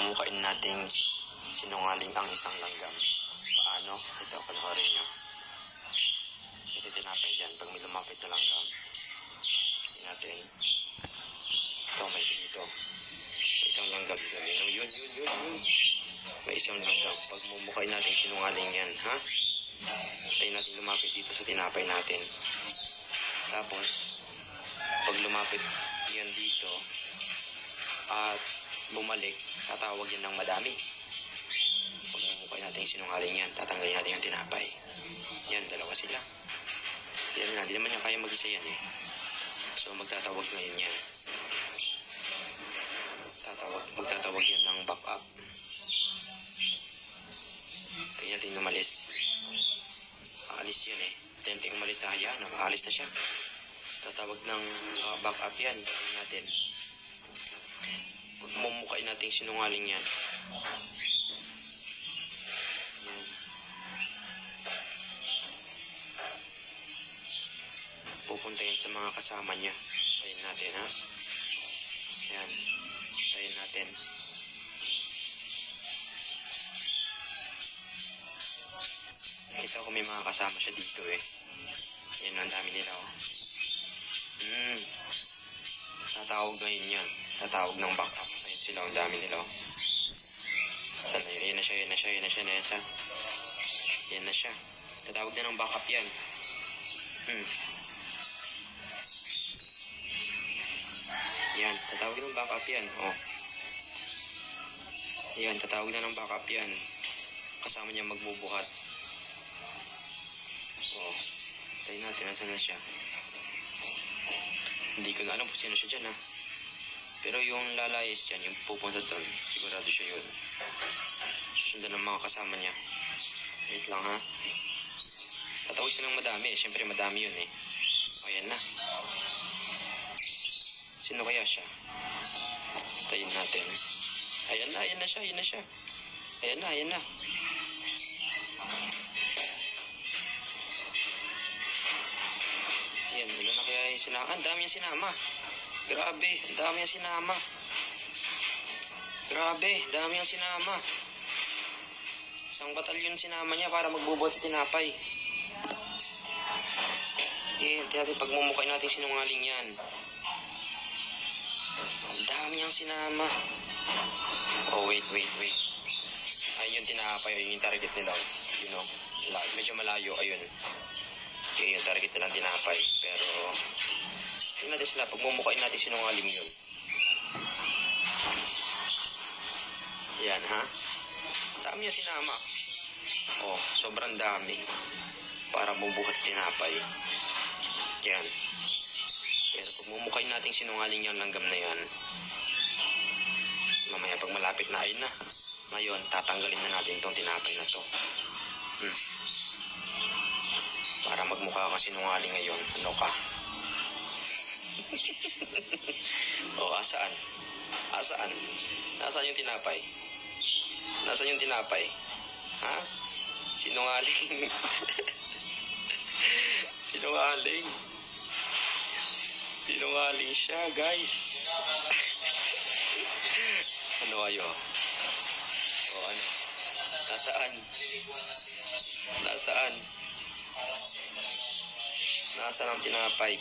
pagmumukain nating sinungaling ang isang langgam. Paano? Ito, panoorin nyo. Ito tinapay dyan. Pag may lumapit na langgam, tingnan natin. Ito, may dito. May isang langgam dito. Yun. May isang langgam. Pagmumukain natin sinungaling yan, ha? Tayo natin lumapit dito sa tinapay natin. Tapos, pag lumapit yan dito, at bumalik, tatawag yan ng madami. Pag mumukay natin yung sinungaling yan, tatanggalin natin yung tinapay. Yan, dalawa sila. Yan na, hindi naman niya kaya mag-isa yan eh. So, magtatawag ngayon yan. Magtatawag yan ng back up. Tingnan natin umalis. Aalis yan eh. Tenting umalis sa haya, nakaalis na siya. Tatawag ng back up yan. Tingnan natin. Mumukay natin sinungaling yan. Pupunta yan sa mga kasama niya. Tayin natin, ha? Yan. Tayin natin. Ito kung may mga kasama siya dito eh. Yan, ang dami nila, oh. Tatawag ngayon yan. Tatawag ng back up. Ayun sila, ang dami nila, oh. Yan na siya. Yan na siya. Tatawag na ng back up yan. Yan, tatawag ng back up yan, oh. Yan, tatawag na ng back up yan. Kasama niya magbubuhat. Oh, tayo natin, nasan na siya? Hindi ko na alam kung sino siya dyan, ha. Pero yung lalayas dyan, yung pupunta doon, sigurado siya yun. Susundan ng mga kasama niya. Wait lang, ha. Tatawag silang madami, siyempre madami yun, eh. Ayan na. Sino kaya siya? Tayin natin. Ayan na siya. Ayan na. Ayan, wala na kaya yung sinama. Ang dami yung sinama. Grabe, ang dami yung sinama. Isang batalyon sinama niya para magbubuhat sa tinapay. Ayan, pagmumukay natin sinungaling yan. Ang dami yung sinama. Oh, wait. Ayun yung tinapay, ayun yung target nila. You know, medyo malayo, ayun. Yun yung target nilang tinapay. Pero, tingnan natin sila, pagmumukain natin sinungaling yun. Yan, ha? Dami yung sinama. Oh, sobrang dami. Para bubuhat sa tinapay. Yan. Pero pagmumukain natin sinungaling yung langgam na yan, mamaya pag malapit na ayun na. Ngayon, tatanggalin na natin itong tinapay na to. Para magmukha ka sinungaling ngayon. Ano ka? O, asaan? Nasaan yung tinapay? Ha? Sinungaling. Sinungaling siya, guys. Ano kayo? O ano? Nasaan ang tinapay?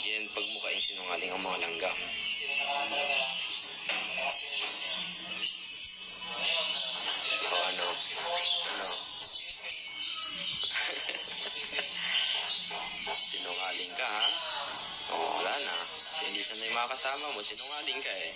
Yan pagmukain sinungaling ang mga langgam. O ano? Sinungaling ka, ha? O, wala na. Hindi sanay mga kasama mo, sinungaling ka eh.